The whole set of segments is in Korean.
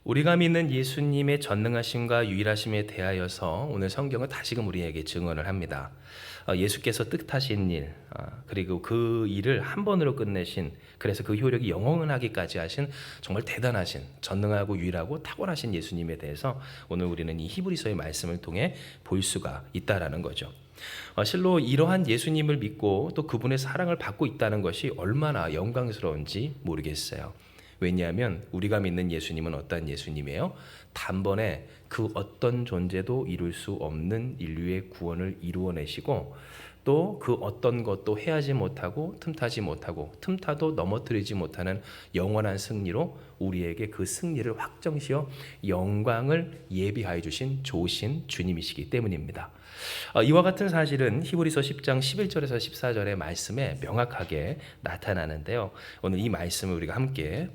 우리가 믿는 예수님의 전능하심과 유일하심에 대하여서 오늘 성경은 다시금 우리에게 증언을 합니다. 예수께서 뜻하신 일, 그리고 그 일을 한 번으로 끝내신, 그래서 그 효력이 영원하기까지 하신 정말 대단하신, 전능하고 유일하고 탁월하신 예수님에 대해서 오늘 우리는 이 히브리서의 말씀을 통해 볼 수가 있다라는 거죠. 실로 이러한 예수님을 믿고 또 그분의 사랑을 받고 있다는 것이 얼마나 영광스러운지 모르겠어요. 왜냐하면 우리가 믿는 예수님은 어떠한 예수님이에요? 단번에 그 어떤 존재도 이룰 수 없는 인류의 구원을 이루어내시고 또 그 어떤 것도 해하지 못하고 틈타지 못하고 틈타도 넘어뜨리지 못하는 영원한 승리로 우리에게 그 승리를 확정시어 영광을 예비하여 주신 좋으신 주님이시기 때문입니다. 이와 같은 사실은 히브리서 10장 11절에서 14절의 말씀에 명확하게 나타나는데요. 오늘 이 말씀을 우리가 함께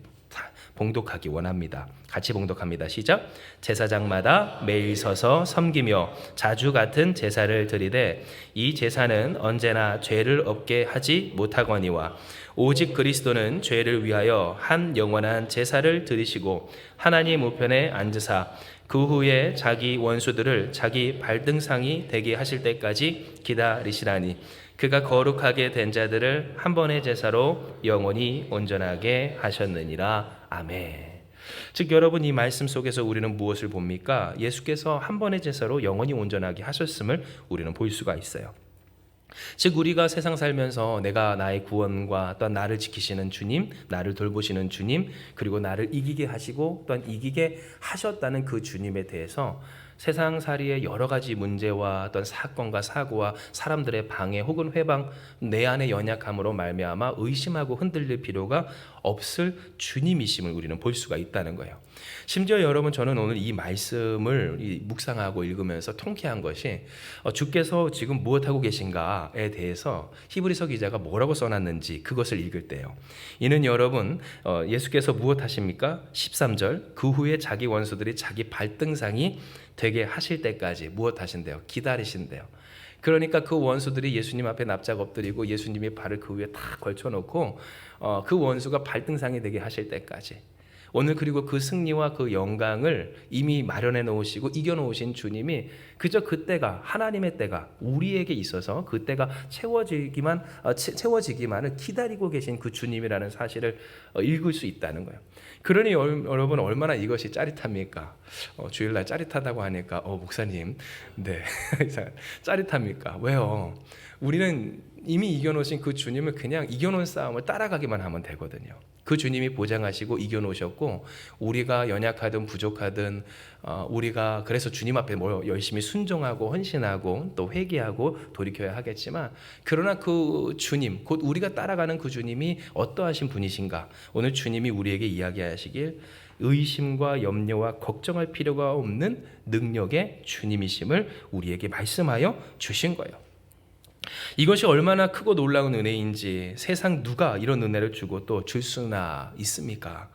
봉독하기 원합니다. 같이 봉독합니다. 시작. 제사장마다 매일 서서 섬기며 자주 같은 제사를 드리되 이 제사는 언제나 죄를 없게 하지 못하거니와 오직 그리스도는 죄를 위하여 한 영원한 제사를 드리시고 하나님 우편에 앉으사 그 후에 자기 원수들을 자기 발등상이 되게 하실 때까지 기다리시라니 그가 거룩하게 된 자들을 한 번의 제사로 영원히 온전하게 하셨느니라. 아멘. 즉 여러분, 이 말씀 속에서 우리는 무엇을 봅니까? 예수께서 한 번의 제사로 영원히 온전하게 하셨음을 우리는 볼 수가 있어요. 즉 우리가 세상 살면서 내가 나의 구원과 또한 나를 지키시는 주님, 나를 돌보시는 주님, 그리고 나를 이기게 하시고 또한 이기게 하셨다는 그 주님에 대해서 세상살이의 여러 가지 문제와 어떤 사건과 사고와 사람들의 방해 혹은 회방, 내 안의 연약함으로 말미암아 의심하고 흔들릴 필요가 없을 주님이심을 우리는 볼 수가 있다는 거예요. 심지어 여러분, 저는 오늘 이 말씀을 묵상하고 읽으면서 통쾌한 것이 주께서 지금 무엇하고 계신가에 대해서 히브리서 기자가 뭐라고 써놨는지 그것을 읽을 때요. 이는 여러분, 예수께서 무엇하십니까? 13절, 그 후에 자기 원수들이 자기 발등상이 되게 하실 때까지 무엇하신대요? 기다리신대요. 그러니까 그 원수들이 예수님 앞에 납작 엎드리고 예수님의 발을 그 위에 탁 걸쳐놓고 그 원수가 발등상이 되게 하실 때까지, 오늘 그리고 그 승리와 그 영광을 이미 마련해 놓으시고 이겨 놓으신 주님이 그저 그때가, 하나님의 때가 우리에게 있어서 그 때가 채워지기만을 기다리고 계신 그 주님이라는 사실을 읽을 수 있다는 거예요. 그러니 여러분, 얼마나 이것이 짜릿합니까? 주일날 짜릿하다고 하니까 목사님, 네 짜릿합니까? 왜요? 우리는 이미 이겨놓으신 그 주님을 그냥 이겨놓은 싸움을 따라가기만 하면 되거든요. 그 주님이 보장하시고 이겨놓으셨고, 우리가 연약하든 부족하든 우리가 그래서 주님 앞에 열심히 순종하고 헌신하고 또 회개하고 돌이켜야 하겠지만, 그러나 그 주님, 곧 우리가 따라가는 그 주님이 어떠하신 분이신가, 오늘 주님이 우리에게 이야기하시길 의심과 염려와 걱정할 필요가 없는 능력의 주님이심을 우리에게 말씀하여 주신 거예요. 이것이 얼마나 크고 놀라운 은혜인지 세상 누가 이런 은혜를 주고 또 줄 수나 있습니까?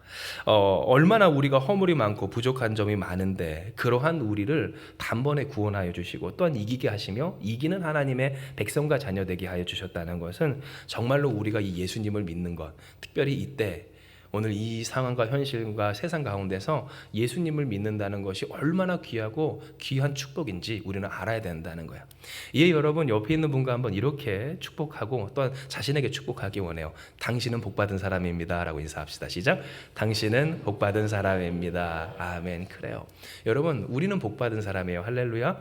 얼마나 우리가 허물이 많고 부족한 점이 많은데 그러한 우리를 단번에 구원하여 주시고 또한 이기게 하시며 이기는 하나님의 백성과 자녀 되게 하여 주셨다는 것은 정말로 우리가 이 예수님을 믿는 것, 특별히 이때 오늘 이 상황과 현실과 세상 가운데서 예수님을 믿는다는 것이 얼마나 귀하고 귀한 축복인지 우리는 알아야 된다는 거예요. 이에 여러분, 옆에 있는 분과 한번 이렇게 축복하고 또한 자신에게 축복하기 원해요. 당신은 복받은 사람입니다 라고 인사합시다. 시작. 당신은 복받은 사람입니다. 아멘. 그래요. 여러분, 우리는 복받은 사람이에요. 할렐루야.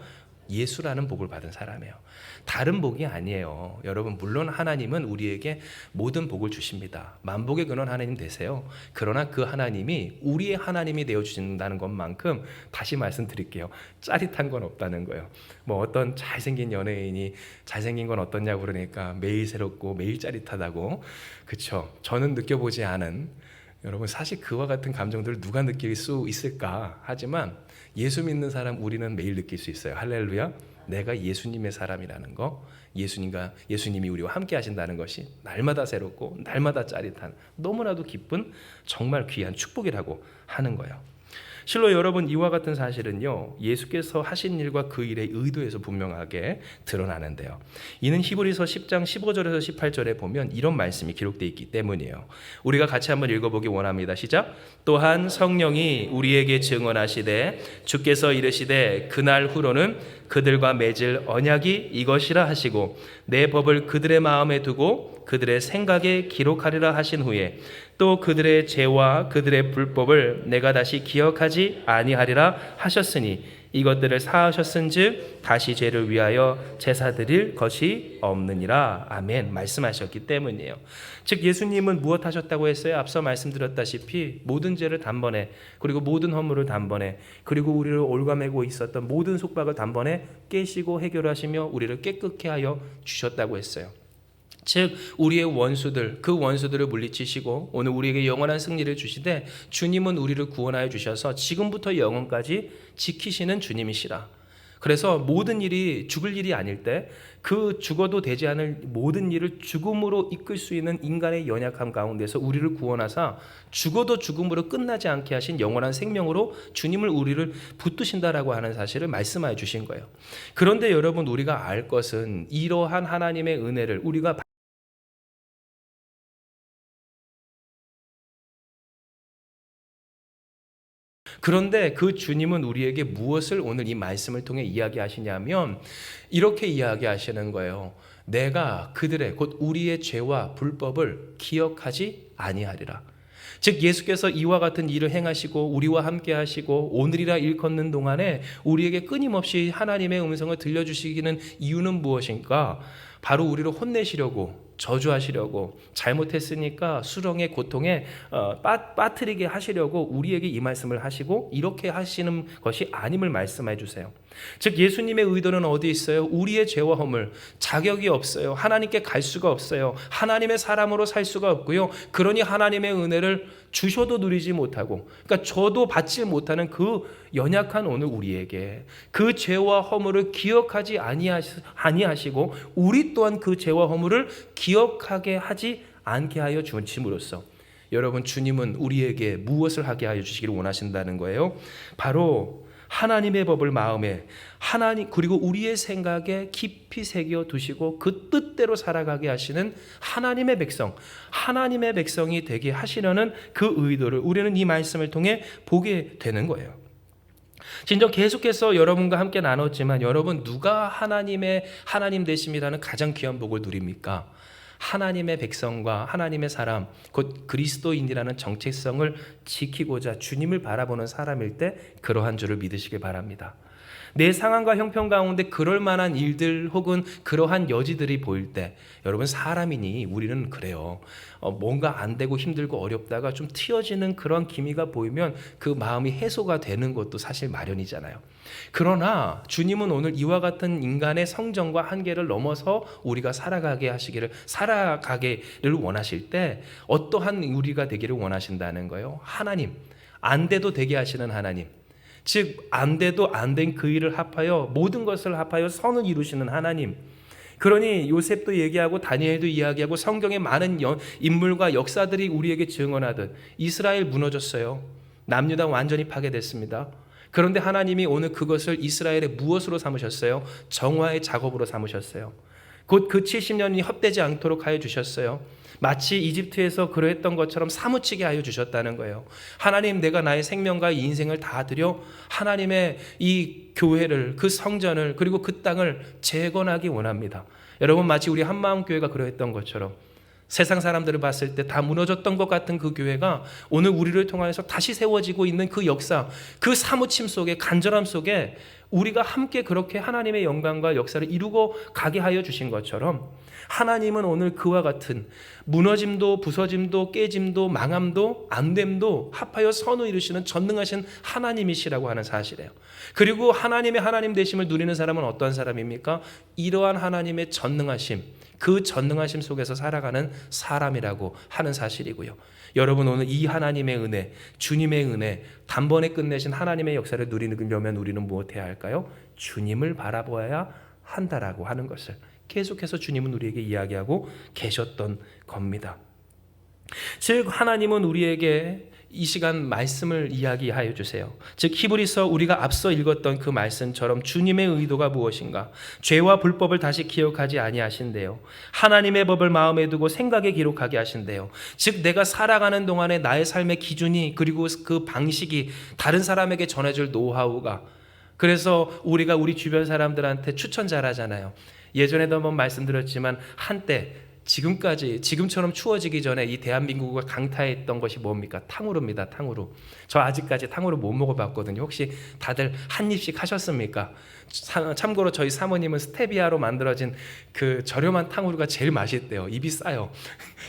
예수라는 복을 받은 사람이에요. 다른 복이 아니에요. 여러분, 물론 하나님은 우리에게 모든 복을 주십니다. 만복의 근원 하나님 되세요. 그러나 그 하나님이 우리의 하나님이 되어주신다는 것만큼, 다시 말씀드릴게요, 짜릿한 건 없다는 거예요. 어떤 잘생긴 연예인이 잘생긴 건 어떠냐고 그러니까 매일 새롭고 매일 짜릿하다고, 그렇죠? 저는 느껴보지 않은, 여러분, 사실 그와 같은 감정들을 누가 느낄 수 있을까? 하지만 예수 믿는 사람 우리는 매일 느낄 수 있어요. 할렐루야. 내가 예수님의 사람이라는 거, 예수님이 우리와 함께 하신다는 것이 날마다 새롭고 날마다 짜릿한, 너무나도 기쁜 정말 귀한 축복이라고 하는 거예요. 실로 여러분, 이와 같은 사실은요, 예수께서 하신 일과 그 일의 의도에서 분명하게 드러나는데요. 이는 히브리서 10장 15절에서 18절에 보면 이런 말씀이 기록되어 있기 때문이에요. 우리가 같이 한번 읽어보기 원합니다. 시작. 또한 성령이 우리에게 증언하시되 주께서 이르시되 그날 후로는 그들과 맺을 언약이 이것이라 하시고 내 법을 그들의 마음에 두고 그들의 생각에 기록하리라 하신 후에 또 그들의 죄와 그들의 불법을 내가 다시 기억하지 아니하리라 하셨으니 이것들을 사하셨은즉 다시 죄를 위하여 제사 드릴 것이 없느니라. 아멘. 말씀하셨기 때문이에요. 즉 예수님은 무엇 하셨다고 했어요? 앞서 말씀드렸다시피 모든 죄를 단번에, 그리고 모든 허물을 단번에, 그리고 우리를 올가매고 있었던 모든 속박을 단번에 깨시고 해결하시며 우리를 깨끗게 하여 주셨다고 했어요. 즉 우리의 원수들, 그 원수들을 물리치시고 오늘 우리에게 영원한 승리를 주시되 주님은 우리를 구원하여 주셔서 지금부터 영원까지 지키시는 주님이시라. 그래서 모든 일이 죽을 일이 아닐 때 그 죽어도 되지 않을 모든 일을 죽음으로 이끌 수 있는 인간의 연약함 가운데서 우리를 구원하사 죽어도 죽음으로 끝나지 않게 하신 영원한 생명으로 주님을 우리를 붙드신다라고 하는 사실을 말씀하여 주신 거예요. 그런데 여러분, 우리가 알 것은 이러한 하나님의 은혜를 우리가 그런데 그 주님은 우리에게 무엇을 오늘 이 말씀을 통해 이야기하시냐면 이렇게 이야기하시는 거예요. 내가 그들의 곧 우리의 죄와 불법을 기억하지 아니하리라. 즉 예수께서 이와 같은 일을 행하시고 우리와 함께 하시고 오늘이라 일컫는 동안에 우리에게 끊임없이 하나님의 음성을 들려주시기는 이유는 무엇인가? 바로 우리를 혼내시려고, 저주하시려고, 잘못했으니까 수렁의 고통에 빠뜨리게 하시려고 우리에게 이 말씀을 하시고 이렇게 하시는 것이 아님을 말씀해 주세요. 즉 예수님의 의도는 어디 있어요? 우리의 죄와 허물, 자격이 없어요. 하나님께 갈 수가 없어요. 하나님의 사람으로 살 수가 없고요. 그러니 하나님의 은혜를 주셔도 누리지 못하고, 그러니까 저도 받지 못하는 그 연약한 오늘 우리에게 그 죄와 허물을 기억하지 아니하시고 우리 또한 그 죄와 허물을 기억하게 하지 않게 하여 주심으로써 여러분, 주님은 우리에게 무엇을 하게 하여 주시기를 원하신다는 거예요? 바로 하나님의 법을 마음에, 하나님 그리고 우리의 생각에 깊이 새겨 두시고 그 뜻대로 살아가게 하시는 하나님의 백성, 하나님의 백성이 되게 하시려는 그 의도를 우리는 이 말씀을 통해 보게 되는 거예요. 진정 계속해서 여러분과 함께 나눴지만 여러분, 누가 하나님 되심이라는 가장 귀한 복을 누립니까? 하나님의 백성과 하나님의 사람, 곧 그리스도인이라는 정체성을 지키고자 주님을 바라보는 사람일 때 그러한 줄을 믿으시길 바랍니다. 내 상황과 형편 가운데 그럴 만한 일들 혹은 그러한 여지들이 보일 때 여러분, 사람이니 우리는 그래요. 뭔가 안 되고 힘들고 어렵다가 좀 튀어지는 그런 기미가 보이면 그 마음이 해소가 되는 것도 사실 마련이잖아요. 그러나 주님은 오늘 이와 같은 인간의 성정과 한계를 넘어서 우리가 살아가기를 원하실 때 어떠한 우리가 되기를 원하신다는 거예요. 하나님, 안 돼도 되게 하시는 하나님, 즉 안 돼도 안 된 그 일을 합하여 모든 것을 합하여 선을 이루시는 하나님. 그러니 요셉도 얘기하고 다니엘도 이야기하고 성경의 많은 인물과 역사들이 우리에게 증언하듯 이스라엘 무너졌어요. 남유다 완전히 파괴됐습니다. 그런데 하나님이 오늘 그것을 이스라엘의 무엇으로 삼으셨어요? 정화의 작업으로 삼으셨어요. 곧 그 70년이 헛되지 않도록 하여 주셨어요. 마치 이집트에서 그러했던 것처럼 사무치게 하여 주셨다는 거예요. 하나님, 내가 나의 생명과 인생을 다 드려 하나님의 이 교회를, 그 성전을, 그리고 그 땅을 재건하기 원합니다. 여러분, 마치 우리 한마음교회가 그러했던 것처럼 세상 사람들을 봤을 때 다 무너졌던 것 같은 그 교회가 오늘 우리를 통해서 다시 세워지고 있는 그 역사, 그 사무침 속에, 간절함 속에 우리가 함께 그렇게 하나님의 영광과 역사를 이루고 가게 하여 주신 것처럼 하나님은 오늘 그와 같은 무너짐도 부서짐도 깨짐도 망함도 안됨도 합하여 선을 이루시는 전능하신 하나님이시라고 하는 사실이에요. 그리고 하나님의 하나님 되심을 누리는 사람은 어떤 사람입니까? 이러한 하나님의 전능하심, 그 전능하심 속에서 살아가는 사람이라고 하는 사실이고요. 여러분, 오늘 이 하나님의 은혜, 주님의 은혜, 단번에 끝내신 하나님의 역사를 누리려면 우리는 무엇해야 할까요? 주님을 바라보아야 한다라고 하는 것을 계속해서 주님은 우리에게 이야기하고 계셨던 겁니다. 즉 하나님은 우리에게 이 시간 말씀을 이야기하여 주세요. 즉 히브리서 우리가 앞서 읽었던 그 말씀처럼 주님의 의도가 무엇인가? 죄와 불법을 다시 기억하지 아니하신대요. 하나님의 법을 마음에 두고 생각에 기록하게 하신대요. 즉 내가 살아가는 동안에 나의 삶의 기준이 그리고 그 방식이 다른 사람에게 전해줄 노하우가, 그래서 우리가 우리 주변 사람들한테 추천 잘하잖아요. 예전에도 한번 말씀드렸지만 한때 지금처럼 추워지기 전에 이 대한민국을 강타했던 것이 뭡니까? 탕후루입니다. 탕후루. 저 아직까지 탕후루 못 먹어봤거든요. 혹시 다들 한 입씩 하셨습니까? 참고로 저희 사모님은 스테비아로 만들어진 그 저렴한 탕후루가 제일 맛있대요. 입이 싸요.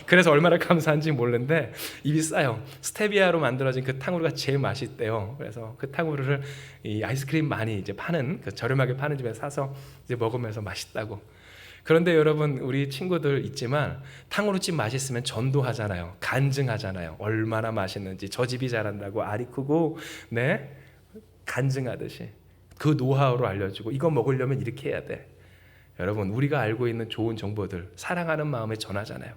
그래서 얼마나 감사한지 모르는데 입이 싸요. 스테비아로 만들어진 그 탕후루가 제일 맛있대요. 그래서 그 탕후루를 이 아이스크림 많이 이제 파는 그 저렴하게 파는 집에 사서 이제 먹으면서 맛있다고. 그런데 여러분, 우리 친구들 있지만 탕후루집 맛있으면 전도하잖아요. 간증하잖아요. 얼마나 맛있는지, 저 집이 잘한다고 알이 크고, 네, 간증하듯이 그 노하우로 알려주고, 이거 먹으려면 이렇게 해야 돼. 여러분, 우리가 알고 있는 좋은 정보들 사랑하는 마음에 전하잖아요.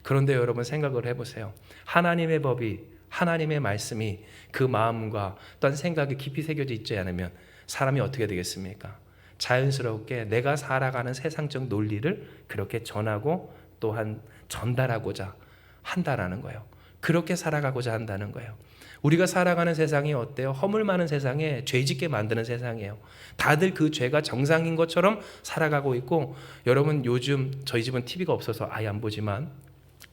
그런데 여러분 생각을 해보세요. 하나님의 법이, 하나님의 말씀이 그 마음과 또한 생각에 깊이 새겨져 있지 않으면 사람이 어떻게 되겠습니까? 자연스럽게 내가 살아가는 세상적 논리를 그렇게 전하고 또한 전달하고자 한다라는 거예요. 그렇게 살아가고자 한다는 거예요. 우리가 살아가는 세상이 어때요? 허물 많은 세상에 죄 짓게 만드는 세상이에요. 다들 그 죄가 정상인 것처럼 살아가고 있고, 여러분 요즘 저희 집은 TV가 없어서 아예 안 보지만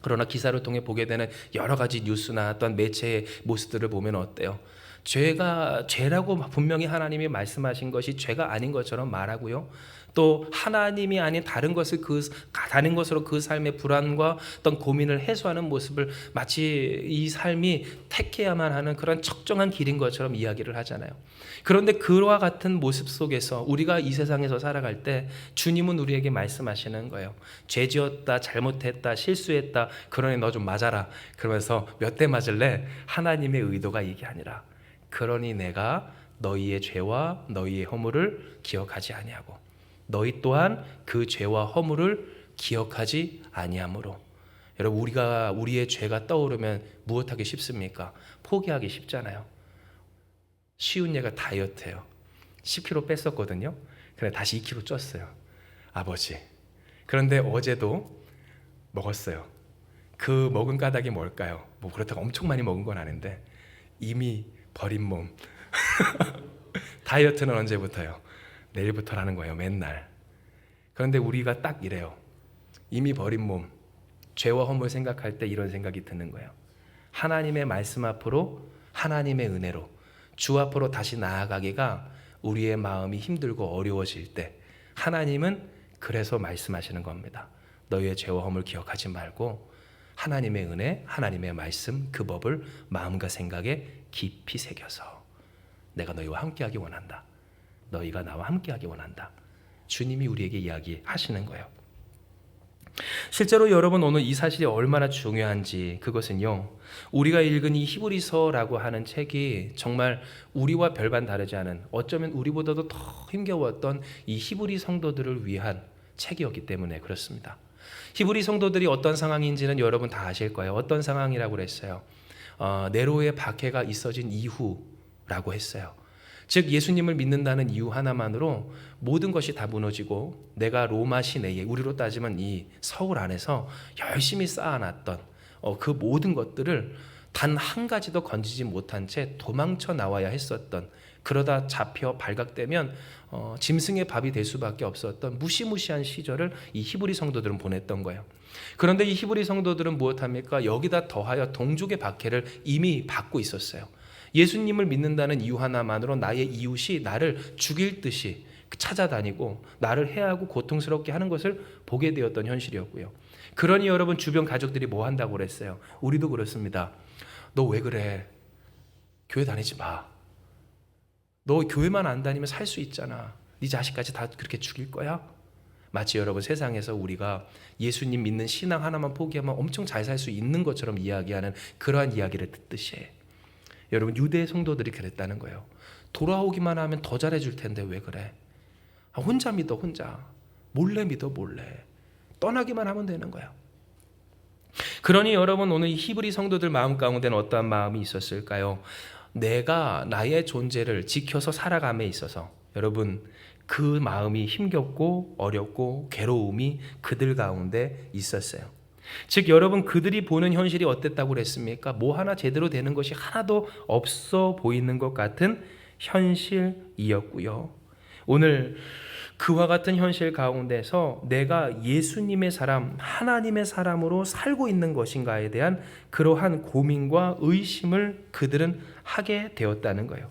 그러나 기사를 통해 보게 되는 여러 가지 뉴스나 또한 매체의 모습들을 보면 어때요? 죄가 죄라고 분명히 하나님이 말씀하신 것이 죄가 아닌 것처럼 말하고요. 또 하나님이 아닌 다른 것으로 그 삶의 불안과 어떤 고민을 해소하는 모습을 마치 이 삶이 택해야만 하는 그런 적정한 길인 것처럼 이야기를 하잖아요. 그런데 그와 같은 모습 속에서 우리가 이 세상에서 살아갈 때 주님은 우리에게 말씀하시는 거예요. 죄 지었다, 잘못했다, 실수했다, 그러니 너 좀 맞아라. 그러면서 몇 대 맞을래? 하나님의 의도가 이게 아니라, 그러니 내가 너희의 죄와 너희의 허물을 기억하지 아니하고 너희 또한 그 죄와 허물을 기억하지 아니하므로. 여러분, 우리의 죄가 떠오르면 무엇하기 쉽습니까? 포기하기 쉽잖아요. 쉬운 예가 다이어트예요. 10kg 뺐었거든요. 그래 다시 2kg 쪘어요. 아버지. 그런데 어제도 먹었어요. 그 먹은 까닭이 뭘까요? 뭐 그렇다고 엄청 많이 먹은 건 아닌데 이미 버린 몸. 다이어트는 언제부터요? 내일부터라는 거예요. 맨날. 그런데 우리가 딱 이래요. 이미 버린 몸, 죄와 허물 생각할 때 이런 생각이 드는 거예요. 하나님의 말씀 앞으로, 하나님의 은혜로 주 앞으로 다시 나아가기가 우리의 마음이 힘들고 어려워질 때 하나님은 그래서 말씀하시는 겁니다. 너희의 죄와 허물 기억하지 말고 하나님의 은혜, 하나님의 말씀, 그 법을 마음과 생각에 깊이 새겨서 내가 너희와 함께하기 원한다. 너희가 나와 함께하기 원한다. 주님이 우리에게 이야기하시는 거예요. 실제로 여러분, 오늘 이 사실이 얼마나 중요한지, 그것은요, 우리가 읽은 이 히브리서라고 하는 책이 정말 우리와 별반 다르지 않은, 어쩌면 우리보다도 더 힘겨웠던 이 히브리 성도들을 위한 책이었기 때문에 그렇습니다. 히브리 성도들이 어떤 상황인지는 여러분 다 아실 거예요. 어떤 상황이라고 그랬어요? 네로의 박해가 있어진 이후라고 했어요. 즉 예수님을 믿는다는 이유 하나만으로 모든 것이 다 무너지고, 내가 로마 시내에, 우리로 따지면 이 서울 안에서 열심히 쌓아놨던 그 모든 것들을 단 한 가지도 건지지 못한 채 도망쳐 나와야 했었던, 그러다 잡혀 발각되면 짐승의 밥이 될 수밖에 없었던 무시무시한 시절을 이 히브리 성도들은 보냈던 거예요. 그런데 이 히브리 성도들은 무엇합니까? 여기다 더하여 동족의 박해를 이미 받고 있었어요. 예수님을 믿는다는 이유 하나만으로 나의 이웃이 나를 죽일 듯이 찾아다니고 나를 해하고 고통스럽게 하는 것을 보게 되었던 현실이었고요. 그러니 여러분, 주변 가족들이 뭐 한다고 그랬어요? 우리도 그렇습니다. 너 왜 그래? 교회 다니지 마. 너 교회만 안 다니면 살 수 있잖아. 네 자식까지 다 그렇게 죽일 거야? 마치 여러분, 세상에서 우리가 예수님 믿는 신앙 하나만 포기하면 엄청 잘 살 수 있는 것처럼 이야기하는 그러한 이야기를 듣듯이, 여러분, 유대 성도들이 그랬다는 거예요. 돌아오기만 하면 더 잘해줄 텐데 왜 그래? 혼자 믿어, 혼자. 몰래 믿어, 몰래. 떠나기만 하면 되는 거야. 그러니 여러분, 오늘 이 히브리 성도들 마음 가운데는 어떠한 마음이 있었을까요? 내가 나의 존재를 지켜서 살아감에 있어서 여러분, 그 마음이 힘겹고 어렵고 괴로움이 그들 가운데 있었어요. 즉 여러분, 그들이 보는 현실이 어땠다고 그랬습니까? 뭐 하나 제대로 되는 것이 하나도 없어 보이는 것 같은 현실이었고요. 오늘 그와 같은 현실 가운데서 내가 예수님의 사람, 하나님의 사람으로 살고 있는 것인가에 대한 그러한 고민과 의심을 그들은 하게 되었다는 거예요.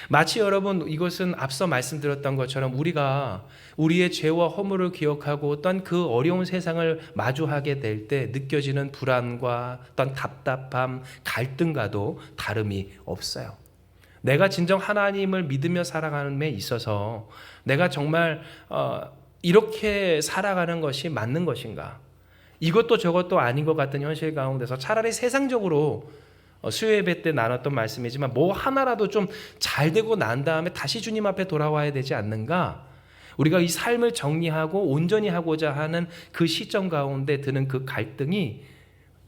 마치 여러분, 이것은 앞서 말씀드렸던 것처럼 우리가 우리의 죄와 허물을 기억하고 어떤 그 어려운 세상을 마주하게 될 때 느껴지는 불안과 어떤 답답함, 갈등과도 다름이 없어요. 내가 진정 하나님을 믿으며 살아가는 데 있어서 내가 정말 이렇게 살아가는 것이 맞는 것인가? 이것도 저것도 아닌 것 같은 현실 가운데서 차라리 세상적으로 수요예배 때 나눴던 말씀이지만 뭐 하나라도 좀 잘 되고 난 다음에 다시 주님 앞에 돌아와야 되지 않는가? 우리가 이 삶을 정리하고 온전히 하고자 하는 그 시점 가운데 드는 그 갈등이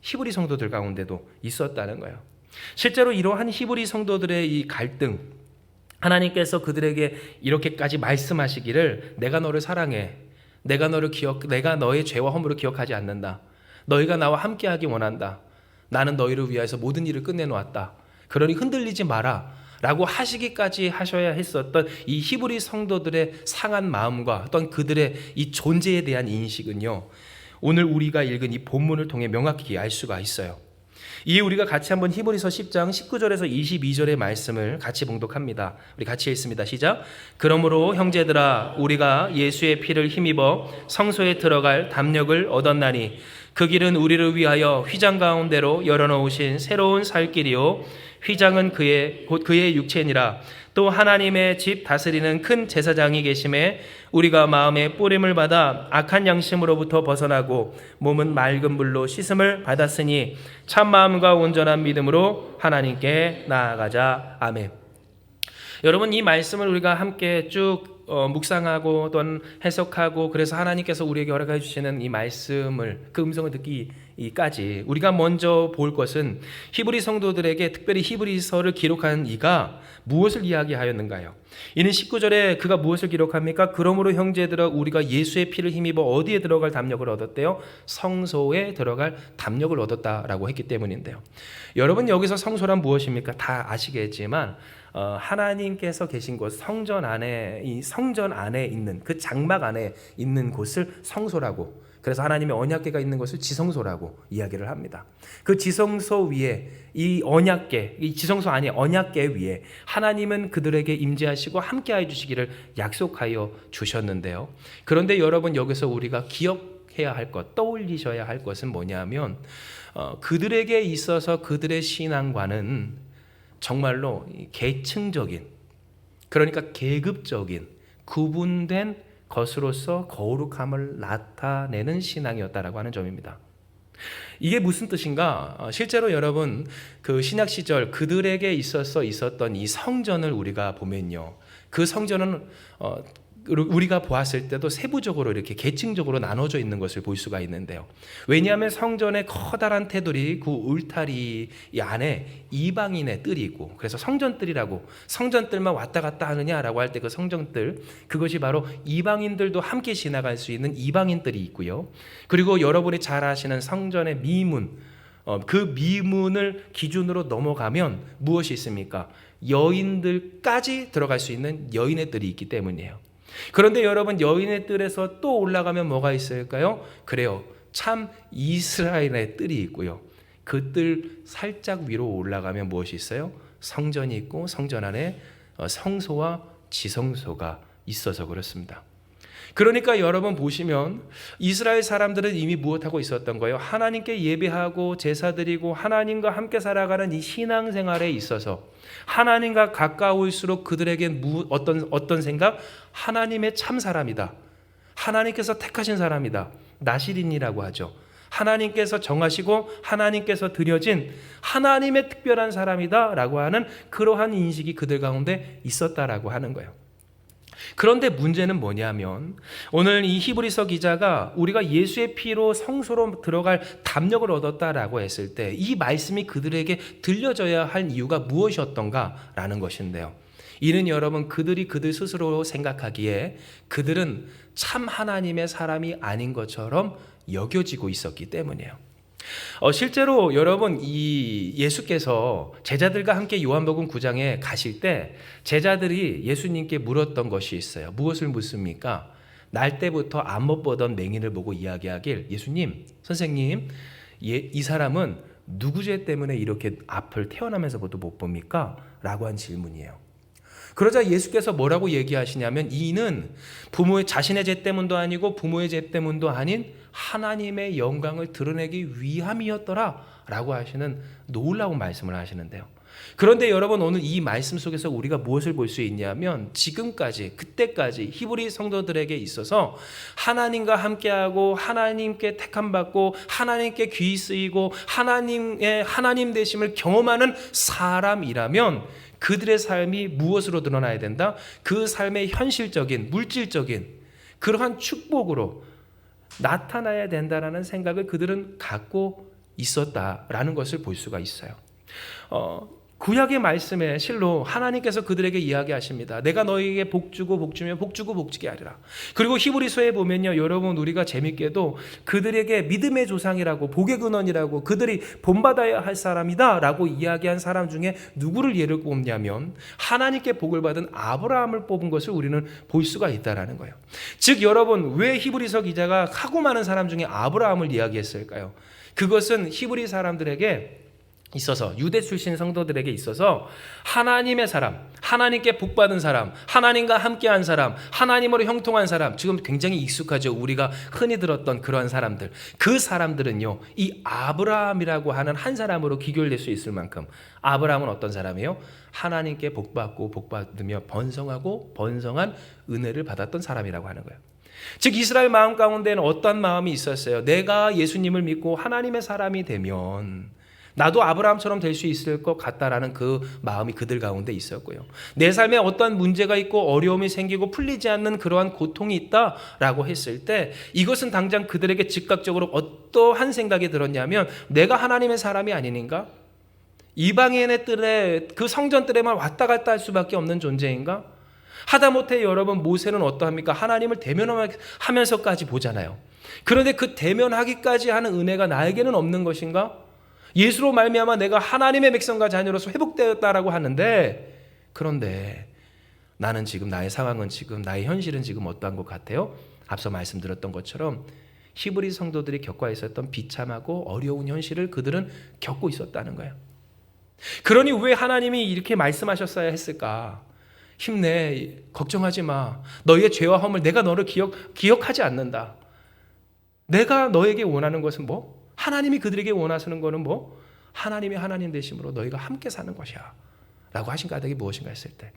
히브리 성도들 가운데도 있었다는 거예요. 실제로 이러한 히브리 성도들의 이 갈등, 하나님께서 그들에게 이렇게까지 말씀하시기를 내가 너를 사랑해, 내가 너의 죄와 허물을 기억하지 않는다, 너희가 나와 함께하기 원한다, 나는 너희를 위하여서 모든 일을 끝내놓았다, 그러니 흔들리지 마라 라고 하시기까지 하셔야 했었던 이 히브리 성도들의 상한 마음과 어떤 그들의 이 존재에 대한 인식은요, 오늘 우리가 읽은 이 본문을 통해 명확히 알 수가 있어요. 이에 우리가 같이 한번 히브리서 10장 19절에서 22절의 말씀을 같이 봉독합니다. 우리 같이 읽습니다. 시작. 그러므로 형제들아, 우리가 예수의 피를 힘입어 성소에 들어갈 담력을 얻었나니 그 길은 우리를 위하여 휘장 가운데로 열어놓으신 새로운 살 길이요, 휘장은 곧 그의 육체니라. 또 하나님의 집 다스리는 큰 제사장이 계심에 우리가 마음의 뿌림을 받아 악한 양심으로부터 벗어나고 몸은 맑은 물로 씻음을 받았으니 참 마음과 온전한 믿음으로 하나님께 나아가자. 아멘. 여러분, 이 말씀을 우리가 함께 쭉 묵상하고 또는 해석하고, 그래서 하나님께서 우리에게 허락해 주시는 이 말씀을, 그 음성을 듣기까지 우리가 먼저 볼 것은 히브리 성도들에게, 특별히 히브리서를 기록한 이가 무엇을 이야기하였는가요? 이는 19절에 그가 무엇을 기록합니까? 그러므로 형제들아, 우리가 예수의 피를 힘입어 어디에 들어갈 담력을 얻었대요? 성소에 들어갈 담력을 얻었다라고 했기 때문인데요. 여러분, 여기서 성소란 무엇입니까? 다 아시겠지만 하나님께서 계신 곳, 성전 안에, 이 성전 안에 있는 그 장막 안에 있는 곳을 성소라고, 그래서 하나님의 언약궤가 있는 것을 지성소라고 이야기를 합니다. 그 지성소 위에 이 언약궤, 이 지성소 안에 언약궤 위에 하나님은 그들에게 임재하시고 함께해 주시기를 약속하여 주셨는데요. 그런데 여러분, 여기서 우리가 기억해야 할 것, 떠올리셔야 할 것은 뭐냐면 그들에게 있어서 그들의 신앙과는 정말로 계층적인, 그러니까 계급적인 구분된 것으로서 거룩함을 나타내는 신앙이었다라고 하는 점입니다. 이게 무슨 뜻인가? 실제로 여러분, 그 신약 시절 그들에게 있었던 이 성전을 우리가 보면요, 그 성전은 우리가 보았을 때도 세부적으로 이렇게 계층적으로 나눠져 있는 것을 볼 수가 있는데요. 왜냐하면 성전의 커다란 테두리, 그 울타리 안에 이방인의 뜰이 있고, 그래서 성전뜰이라고, 성전뜰만 왔다 갔다 하느냐라고 할 때 그 성전뜰, 그것이 바로 이방인들도 함께 지나갈 수 있는 이방인뜰이 있고요. 그리고 여러분이 잘 아시는 성전의 미문, 그 미문을 기준으로 넘어가면 무엇이 있습니까? 여인들까지 들어갈 수 있는 여인의 뜰이 있기 때문이에요. 그런데 여러분, 여인의 뜰에서 또 올라가면 뭐가 있을까요? 그래요, 참 이스라엘의 뜰이 있고요. 그 뜰 살짝 위로 올라가면 무엇이 있어요? 성전이 있고, 성전 안에 성소와 지성소가 있어서 그렇습니다. 그러니까 여러분 보시면 이스라엘 사람들은 이미 무엇하고 있었던 거예요? 하나님께 예배하고 제사 드리고 하나님과 함께 살아가는 이 신앙생활에 있어서 하나님과 가까울수록 그들에겐 어떤 생각? 하나님의 참 사람이다, 하나님께서 택하신 사람이다, 나시린이라고 하죠. 하나님께서 정하시고 하나님께서 드려진 하나님의 특별한 사람이다 라고 하는 그러한 인식이 그들 가운데 있었다라고 하는 거예요. 그런데 문제는 뭐냐면 오늘 이 히브리서 기자가 우리가 예수의 피로 성소로 들어갈 담력을 얻었다라고 했을 때 이 말씀이 그들에게 들려져야 할 이유가 무엇이었던가라는 것인데요. 이는 여러분 그들이 그들 스스로 생각하기에 그들은 참 하나님의 사람이 아닌 것처럼 여겨지고 있었기 때문이에요. 실제로 여러분 이 예수께서 제자들과 함께 요한복음 9장에 가실 때 제자들이 예수님께 물었던 것이 있어요. 무엇을 묻습니까? 날 때부터 안 못 보던 맹인을 보고 이야기하길 예수님, 선생님, 이 사람은 누구 죄 때문에 이렇게 앞을 태어나면서부터 못 봅니까? 라고 한 질문이에요. 그러자 예수께서 뭐라고 얘기하시냐면 이는 부모의 자신의 죄 때문도 아니고 부모의 죄 때문도 아닌 하나님의 영광을 드러내기 위함이었더라 라고 하시는 놀라운 말씀을 하시는데요. 그런데 여러분 오늘 이 말씀 속에서 우리가 무엇을 볼 수 있냐면 지금까지 그때까지 히브리 성도들에게 있어서 하나님과 함께하고 하나님께 택함받고 하나님께 귀 쓰이고 하나님의 하나님 되심을 경험하는 사람이라면 그들의 삶이 무엇으로 드러나야 된다? 그 삶의 현실적인 물질적인 그러한 축복으로 나타나야 된다라는 생각을 그들은 갖고 있었다라는 것을 볼 수가 있어요. 구약의 말씀에 실로 하나님께서 그들에게 이야기하십니다. 내가 너희에게 복주고 복주며 복주고 복주게 하리라. 그리고 히브리서에 보면요, 여러분 우리가 재밌게도 그들에게 믿음의 조상이라고 복의 근원이라고 그들이 본받아야 할 사람이다라고 이야기한 사람 중에 누구를 예를 뽑냐면 하나님께 복을 받은 아브라함을 뽑은 것을 우리는 볼 수가 있다라는 거예요. 즉 여러분 왜 히브리서 기자가 하고 많은 사람 중에 아브라함을 이야기했을까요? 그것은 히브리 사람들에게 있어서 유대 출신 성도들에게 있어서 하나님의 사람, 하나님께 복받은 사람, 하나님과 함께한 사람, 하나님으로 형통한 사람, 지금 굉장히 익숙하죠. 우리가 흔히 들었던 그러한 사람들. 그 사람들은요, 이 아브라함이라고 하는 한 사람으로 귀결될 수 있을 만큼 아브라함은 어떤 사람이에요? 하나님께 복받고 복받으며 번성하고 번성한 은혜를 받았던 사람이라고 하는 거예요. 즉 이스라엘 마음 가운데는 어떠한 마음이 있었어요? 내가 예수님을 믿고 하나님의 사람이 되면 나도 아브라함처럼 될 수 있을 것 같다라는 그 마음이 그들 가운데 있었고요. 내 삶에 어떠한 문제가 있고 어려움이 생기고 풀리지 않는 그러한 고통이 있다라고 했을 때 이것은 당장 그들에게 즉각적으로 어떠한 생각이 들었냐면 내가 하나님의 사람이 아닌가? 이방인의 뜰에 그 성전 뜰에만 왔다 갔다 할 수밖에 없는 존재인가? 하다못해 여러분 모세는 어떠합니까? 하나님을 대면하면서까지 보잖아요. 그런데 그 대면하기까지 하는 은혜가 나에게는 없는 것인가? 예수로 말미암아 내가 하나님의 백성과 자녀로서 회복되었다라고 하는데 그런데 나는 지금 나의 상황은 지금 나의 현실은 지금 어떠한 것 같아요? 앞서 말씀드렸던 것처럼 히브리 성도들이 겪어 있었던 비참하고 어려운 현실을 그들은 겪고 있었다는 거예요. 그러니 왜 하나님이 이렇게 말씀하셨어야 했을까? 힘내, 걱정하지 마. 너희의 죄와 허물 내가 너를 기억하지 않는다. 내가 너에게 원하는 것은 뭐? 하나님이 그들에게 원하시는 것은 뭐? 하나님이 하나님 되심으로 너희가 함께 사는 것이야 라고 하신 까닭이 무엇인가 했을 때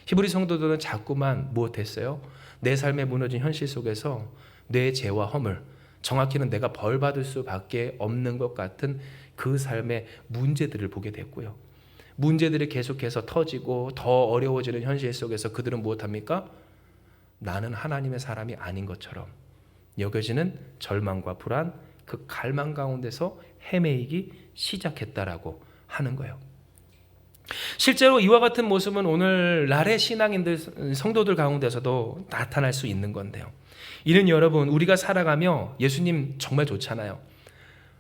히브리 성도들은 자꾸만 무엇했어요? 내 삶에 무너진 현실 속에서 내 죄와 허물, 정확히는 내가 벌받을 수밖에 없는 것 같은 그 삶의 문제들을 보게 됐고요. 문제들이 계속해서 터지고 더 어려워지는 현실 속에서 그들은 무엇합니까? 나는 하나님의 사람이 아닌 것처럼 여겨지는 절망과 불안, 그 갈망 가운데서 헤매이기 시작했다라고 하는 거예요. 실제로 이와 같은 모습은 오늘날의 신앙인들, 성도들 가운데서도 나타날 수 있는 건데요. 이는 여러분 우리가 살아가며 예수님 정말 좋잖아요.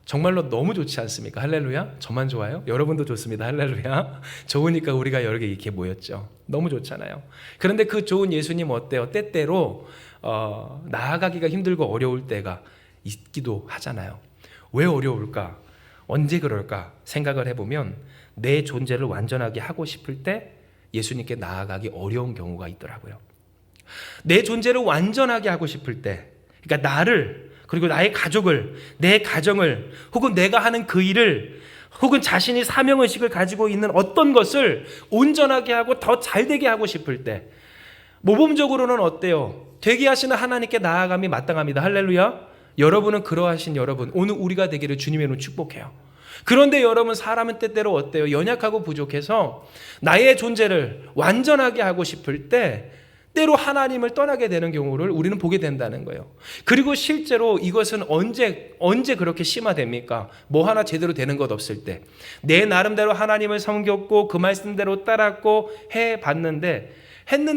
정말로 너무 좋지 않습니까? 할렐루야. 저만 좋아요? 여러분도 좋습니다. 할렐루야. 좋으니까 우리가 여러 개 이렇게 모였죠. 너무 좋잖아요. 그런데 그 좋은 예수님 어때요? 때때로 나아가기가 힘들고 어려울 때가 있기도 하잖아요. 왜 어려울까? 언제 그럴까? 생각을 해보면 내 존재를 완전하게 하고 싶을 때 예수님께 나아가기 어려운 경우가 있더라고요. 내 존재를 완전하게 하고 싶을 때, 그러니까 나를 그리고 나의 가족을, 내 가정을 혹은 내가 하는 그 일을 혹은 자신이 사명의식을 가지고 있는 어떤 것을 온전하게 하고 더 잘되게 하고 싶을 때 모범적으로는 어때요? 되게 하시는 하나님께 나아감이 마땅합니다. 할렐루야. 여러분은 그러하신 여러분, 오늘 우리가 되기를 주님의 이름으로 축복해요. 그런데 여러분 사람은 때때로 어때요? 연약하고 부족해서 나의 존재를 완전하게 하고 싶을 때 때로 하나님을 떠나게 되는 경우를 우리는 보게 된다는 거예요. 그리고 실제로 이것은 언제 그렇게 심화됩니까? 뭐 하나 제대로 되는 것 없을 때, 내 나름대로 하나님을 섬겼고 그 말씀대로 따랐고 했는데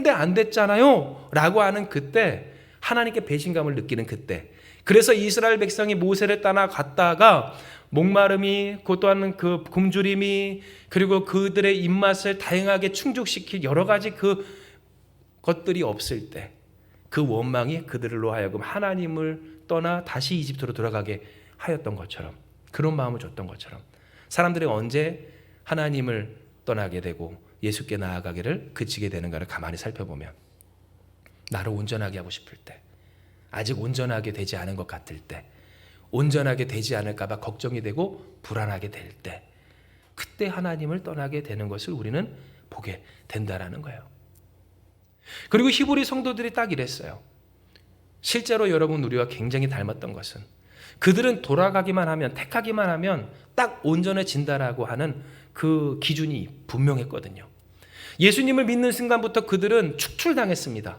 안 됐잖아요 라고 하는 그때, 하나님께 배신감을 느끼는 그때, 그래서 이스라엘 백성이 모세를 따라갔다가 목마름이, 그 또한 그 굶주림이, 그리고 그들의 입맛을 다양하게 충족시킬 여러 가지 그 것들이 없을 때, 그 원망이 그들로 하여금 하나님을 떠나 다시 이집트로 돌아가게 하였던 것처럼, 그런 마음을 줬던 것처럼, 사람들이 언제 하나님을 떠나게 되고 예수께 나아가기를 그치게 되는가를 가만히 살펴보면, 나를 온전하게 하고 싶을 때, 아직 온전하게 되지 않은 것 같을 때, 온전하게 되지 않을까 봐 걱정이 되고 불안하게 될 때, 그때 하나님을 떠나게 되는 것을 우리는 보게 된다라는 거예요. 그리고 히브리 성도들이 딱 이랬어요. 실제로 여러분, 우리와 굉장히 닮았던 것은, 그들은 돌아가기만 하면, 택하기만 하면 딱 온전해진다라고 하는 그 기준이 분명했거든요. 예수님을 믿는 순간부터 그들은 축출당했습니다.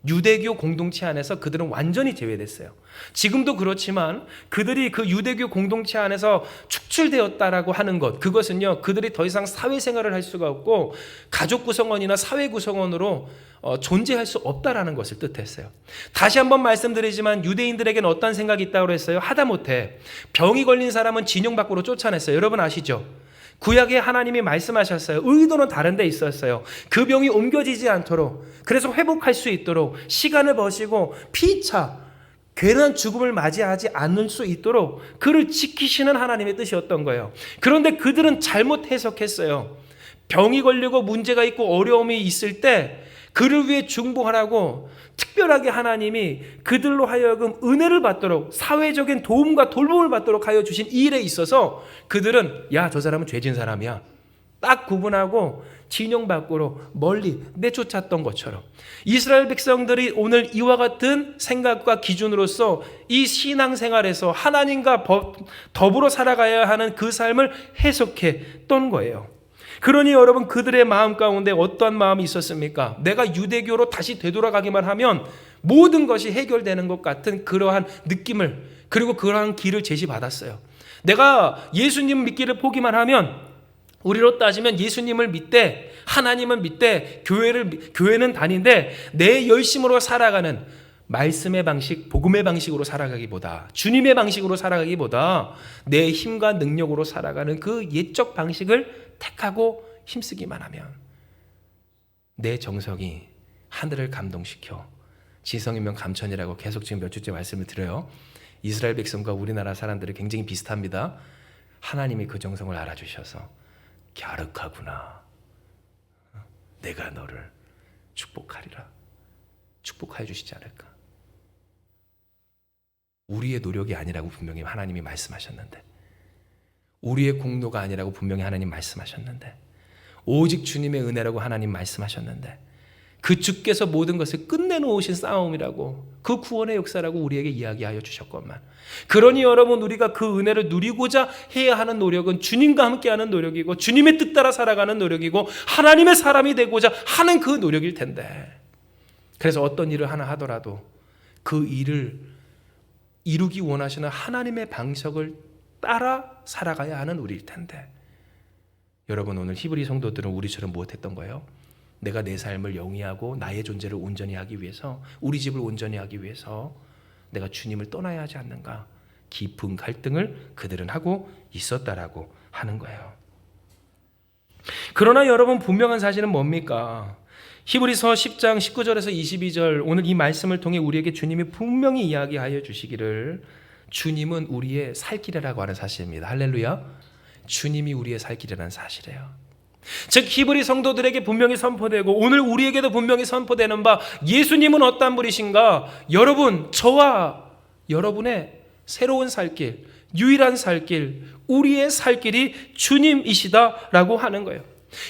유대교 공동체 안에서 그들은 완전히 제외됐어요. 지금도 그렇지만 그들이 그 유대교 공동체 안에서 축출되었다라고 하는 것, 그것은요, 그들이 더 이상 사회생활을 할 수가 없고 가족 구성원이나 사회 구성원으로 존재할 수 없다라는 것을 뜻했어요. 다시 한번 말씀드리지만 유대인들에게는 어떤 생각이 있다고 했어요? 하다못해 병이 걸린 사람은 진영 밖으로 쫓아냈어요. 여러분 아시죠? 구약에 하나님이 말씀하셨어요. 의도는 다른 데 있었어요. 그 병이 옮겨지지 않도록, 그래서 회복할 수 있도록 시간을 버시고 피차 괜한 죽음을 맞이하지 않을 수 있도록 그를 지키시는 하나님의 뜻이었던 거예요. 그런데 그들은 잘못 해석했어요. 병이 걸리고 문제가 있고 어려움이 있을 때 그를 위해 중보하라고 특별하게 하나님이 그들로 하여금 은혜를 받도록, 사회적인 도움과 돌봄을 받도록 하여 주신 이 일에 있어서 그들은, 야, 저 사람은 죄진 사람이야, 딱 구분하고 진영 밖으로 멀리 내쫓았던 것처럼, 이스라엘 백성들이 오늘 이와 같은 생각과 기준으로서 이 신앙생활에서 하나님과 더불어 살아가야 하는 그 삶을 해석했던 거예요. 그러니 여러분, 그들의 마음 가운데 어떠한 마음이 있었습니까? 내가 유대교로 다시 되돌아가기만 하면 모든 것이 해결되는 것 같은 그러한 느낌을, 그리고 그러한 길을 제시받았어요. 내가 예수님 믿기를 포기만 하면, 우리로 따지면 예수님을 믿되 하나님은 믿되 교회는 다닌데 내 열심으로 살아가는 말씀의 방식, 복음의 방식으로 살아가기보다, 주님의 방식으로 살아가기보다 내 힘과 능력으로 살아가는 그 옛적 방식을 택하고 힘쓰기만 하면 내 정성이 하늘을 감동시켜, 지성이면 감천이라고 계속 지금 몇 주째 말씀을 드려요. 이스라엘 백성과 우리나라 사람들이 굉장히 비슷합니다. 하나님이 그 정성을 알아주셔서 갸륵하구나, 내가 너를 축복하리라, 축복하여 주시지 않을까. 우리의 노력이 아니라고 분명히 하나님이 말씀하셨는데, 우리의 공로가 아니라고 분명히 하나님 말씀하셨는데, 오직 주님의 은혜라고 하나님 말씀하셨는데, 그 주께서 모든 것을 끝내놓으신 싸움이라고, 그 구원의 역사라고 우리에게 이야기하여 주셨건만, 그러니 여러분, 우리가 그 은혜를 누리고자 해야 하는 노력은 주님과 함께하는 노력이고 주님의 뜻 따라 살아가는 노력이고 하나님의 사람이 되고자 하는 그 노력일 텐데, 그래서 어떤 일을 하나 하더라도 그 일을 이루기 원하시는 하나님의 방식을 따라 살아가야 하는 우리일 텐데, 여러분, 오늘 히브리 성도들은 우리처럼 무엇했던 거예요? 내가 내 삶을 영위하고 나의 존재를 온전히 하기 위해서, 우리 집을 온전히 하기 위해서 내가 주님을 떠나야 하지 않는가, 깊은 갈등을 그들은 하고 있었다라고 하는 거예요. 그러나 여러분, 분명한 사실은 뭡니까? 히브리서 10장 19절에서 22절, 오늘 이 말씀을 통해 우리에게 주님이 분명히 이야기하여 주시기를, 주님은 우리의 살 길이라고 하는 사실입니다. 할렐루야. 주님이 우리의 살 길이라는 사실이에요. 즉 히브리 성도들에게 분명히 선포되고 오늘 우리에게도 분명히 선포되는 바, 예수님은 어떤 분이신가? 여러분, 저와 여러분의 새로운 살길, 유일한 살길, 우리의 살길이 주님이시다라고 하는 거예요.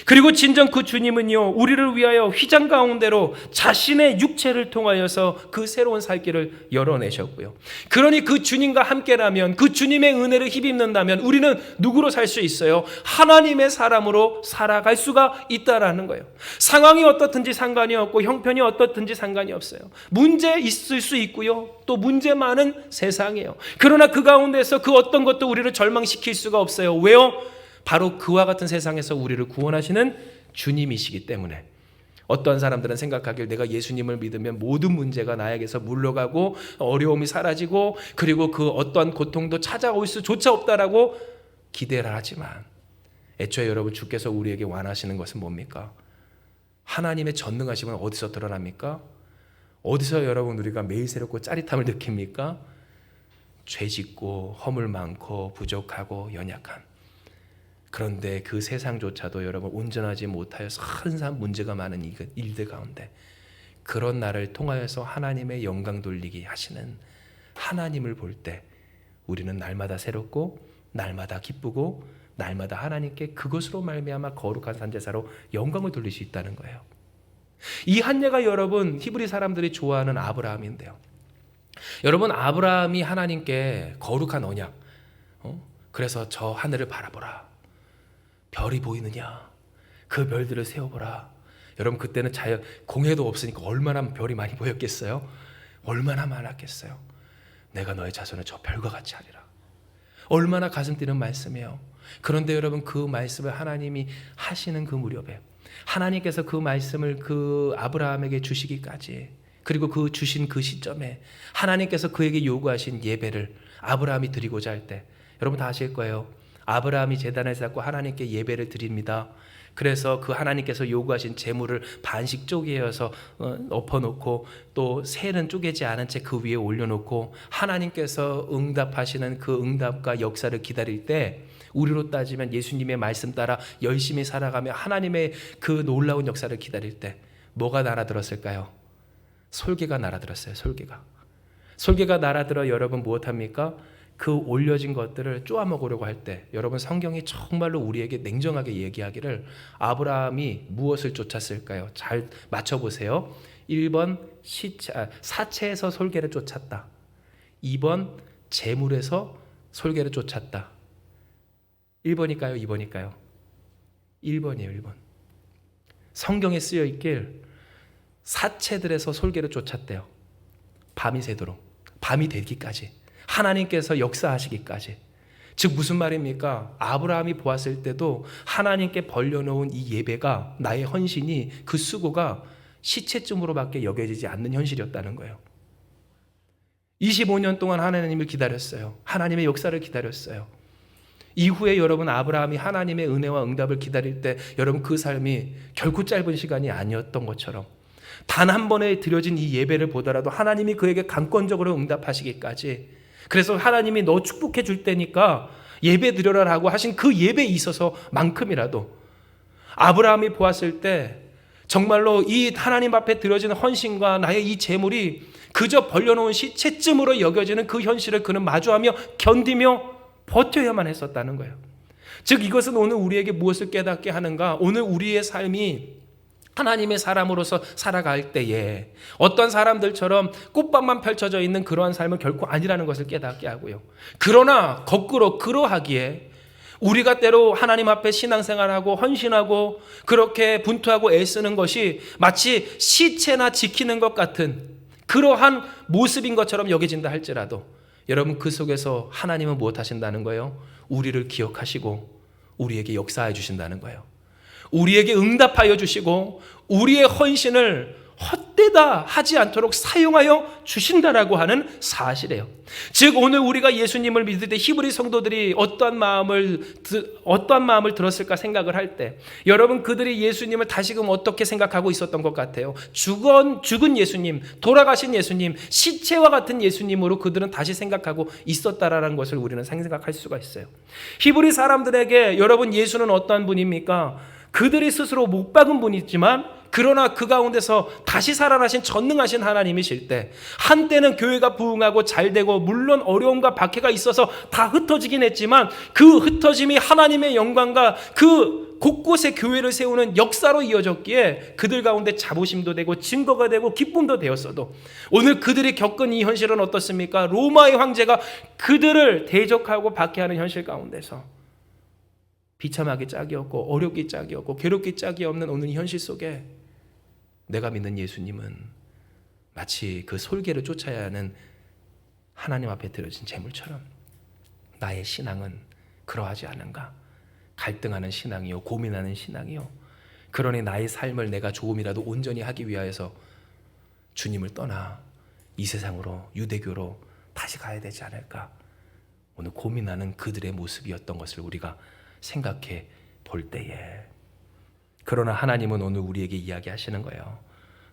그리고 진정 그 주님은요, 우리를 위하여 휘장 가운데로 자신의 육체를 통하여서 그 새로운 살 길을 열어내셨고요. 그러니 그 주님과 함께라면, 그 주님의 은혜를 힘입는다면 우리는 누구로 살 수 있어요? 하나님의 사람으로 살아갈 수가 있다라는 거예요. 상황이 어떻든지 상관이 없고 형편이 어떻든지 상관이 없어요. 문제 있을 수 있고요, 또 문제 많은 세상이에요. 그러나 그 가운데서 그 어떤 것도 우리를 절망시킬 수가 없어요. 왜요? 바로 그와 같은 세상에서 우리를 구원하시는 주님이시기 때문에. 어떤 사람들은 생각하길 내가 예수님을 믿으면 모든 문제가 나에게서 물러가고 어려움이 사라지고 그리고 그 어떠한 고통도 찾아올 수조차 없다라고 기대를 하지만, 애초에 여러분, 주께서 우리에게 원하시는 것은 뭡니까? 하나님의 전능하심은 어디서 드러납니까? 어디서 여러분 우리가 매일 새롭고 짜릿함을 느낍니까? 죄짓고 허물 많고 부족하고 연약한, 그런데 그 세상조차도 여러분 온전하지 못하여서 항상 문제가 많은 일들 가운데 그런 나를 통하여서 하나님의 영광 돌리기 하시는 하나님을 볼 때 우리는 날마다 새롭고 날마다 기쁘고 날마다 하나님께 그것으로 말미암아 거룩한 산제사로 영광을 돌릴 수 있다는 거예요. 이 한 예가 여러분 히브리 사람들이 좋아하는 아브라함인데요. 여러분, 아브라함이 하나님께 거룩한 언약, 그래서 저 하늘을 바라보라, 별이 보이느냐, 그 별들을 세어보라. 여러분, 그때는 공해도 없으니까 얼마나 별이 많이 보였겠어요? 얼마나 많았겠어요? 내가 너의 자손을 저 별과 같이 하리라. 얼마나 가슴 뛰는 말씀이에요. 그런데 여러분, 그 말씀을 하나님이 하시는 그 무렵에 하나님께서 그 말씀을 그 아브라함에게 주시기까지, 그리고 그 주신 그 시점에 하나님께서 그에게 요구하신 예배를 아브라함이 드리고자 할 때, 여러분 다 아실 거예요. 아브라함이 제단을 쌓고 하나님께 예배를 드립니다. 그래서 그 하나님께서 요구하신 제물을 반씩 쪼개어서 엎어놓고 또 새는 쪼개지 않은 채 그 위에 올려놓고 하나님께서 응답하시는 그 응답과 역사를 기다릴 때, 우리로 따지면 예수님의 말씀 따라 열심히 살아가며 하나님의 그 놀라운 역사를 기다릴 때 뭐가 날아들었을까요? 솔개가 날아들었어요. 솔개가 날아들어 여러분 무엇합니까? 그 올려진 것들을 쪼아 먹으려고 할 때, 여러분 성경이 정말로 우리에게 냉정하게 얘기하기를 아브라함이 무엇을 쫓았을까요? 잘 맞춰보세요. 1번 사체에서 솔개를 쫓았다. 2번 재물에서 솔개를 쫓았다. 1번일까요? 2번일까요? 1번이에요. 1번. 성경에 쓰여 있길 사체들에서 솔개를 쫓았대요. 밤이 새도록, 밤이 되기까지, 하나님께서 역사하시기까지. 즉 무슨 말입니까? 아브라함이 보았을 때도 하나님께 벌려놓은 이 예배가, 나의 헌신이, 그 수고가 시체쯤으로밖에 여겨지지 않는 현실이었다는 거예요. 25년 동안 하나님을 기다렸어요. 하나님의 역사를 기다렸어요. 이후에 여러분, 아브라함이 하나님의 은혜와 응답을 기다릴 때 여러분 그 삶이 결코 짧은 시간이 아니었던 것처럼, 단 한 번에 드려진 이 예배를 보더라도 하나님이 그에게 강권적으로 응답하시기까지, 그래서 하나님이 너 축복해 줄 테니까 예배 드려라라고 하신 그 예배에 있어서만큼이라도 아브라함이 보았을 때 정말로 이 하나님 앞에 드려진 헌신과 나의 이 재물이 그저 벌려놓은 시체쯤으로 여겨지는 그 현실을 그는 마주하며 견디며 버텨야만 했었다는 거예요. 즉 이것은 오늘 우리에게 무엇을 깨닫게 하는가? 오늘 우리의 삶이 하나님의 사람으로서 살아갈 때에 어떤 사람들처럼 꽃밭만 펼쳐져 있는 그러한 삶은 결코 아니라는 것을 깨닫게 하고요. 그러나 거꾸로 그러하기에 우리가 때로 하나님 앞에 신앙생활하고 헌신하고 그렇게 분투하고 애쓰는 것이 마치 시체나 지키는 것 같은 그러한 모습인 것처럼 여겨진다 할지라도, 여러분 그 속에서 하나님은 무엇 하신다는 거예요? 우리를 기억하시고 우리에게 역사해 주신다는 거예요. 우리에게 응답하여 주시고 우리의 헌신을 헛되다 하지 않도록 사용하여 주신다라고 하는 사실이에요. 즉 오늘 우리가 예수님을 믿을 때 히브리 성도들이 어떠한 마음을 들었을까 생각을 할 때, 여러분 그들이 예수님을 다시금 어떻게 생각하고 있었던 것 같아요? 죽은 예수님, 돌아가신 예수님, 시체와 같은 예수님으로 그들은 다시 생각하고 있었다라는 것을 우리는 생각할 수가 있어요. 히브리 사람들에게 여러분 예수는 어떠한 분입니까? 그들이 스스로 못 박은 분이지만 그러나 그 가운데서 다시 살아나신 전능하신 하나님이실 때, 한때는 교회가 부흥하고 잘되고 물론 어려움과 박해가 있어서 다 흩어지긴 했지만 그 흩어짐이 하나님의 영광과 그 곳곳에 교회를 세우는 역사로 이어졌기에 그들 가운데 자부심도 되고 증거가 되고 기쁨도 되었어도 오늘 그들이 겪은 이 현실은 어떻습니까? 로마의 황제가 그들을 대적하고 박해하는 현실 가운데서 비참하기 짝이 없고 어렵기 짝이 없고 괴롭기 짝이 없는 오늘 이 현실 속에 내가 믿는 예수님은 마치 그 솔개를 쫓아야 하는 하나님 앞에 드려진 제물처럼 나의 신앙은 그러하지 않은가? 갈등하는 신앙이요, 고민하는 신앙이요. 그러니 나의 삶을 내가 조금이라도 온전히 하기 위하여서 주님을 떠나 이 세상으로 유대교로 다시 가야 되지 않을까? 오늘 고민하는 그들의 모습이었던 것을 우리가 생각해 볼 때에, 그러나 하나님은 오늘 우리에게 이야기하시는 거예요.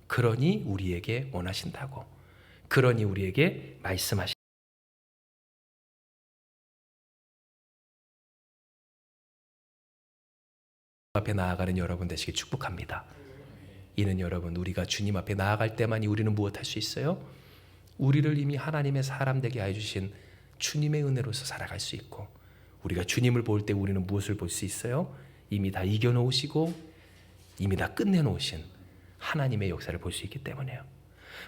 그러니 우리에게 원하신다고, 그러니 우리에게 말씀하신다고. 앞에 나아가는 여러분 되시길 축복합니다. 이는 여러분, 우리가 주님 앞에 나아갈 때만이 우리는 무엇할 수 있어요? 우리를 이미 하나님의 사람 되게 해주신 주님의 은혜로서 살아갈 수 있고, 우리가 주님을 볼 때 우리는 무엇을 볼 수 있어요? 이미 다 이겨놓으시고 이미 다 끝내놓으신 하나님의 역사를 볼 수 있기 때문에요.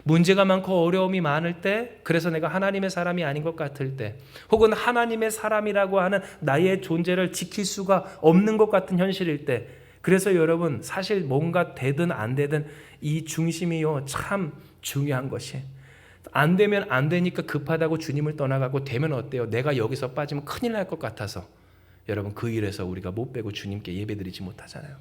문제가 많고 어려움이 많을 때, 그래서 내가 하나님의 사람이 아닌 것 같을 때, 혹은 하나님의 사람이라고 하는 나의 존재를 지킬 수가 없는 것 같은 현실일 때, 그래서 여러분 사실 뭔가 되든 안 되든 이 중심이요 참 중요한 것이, 안 되면 안 되니까 급하다고 주님을 떠나가고, 되면 어때요? 내가 여기서 빠지면 큰일 날 것 같아서 여러분 그 일에서 우리가 못 빼고 주님께 예배드리지 못하잖아요.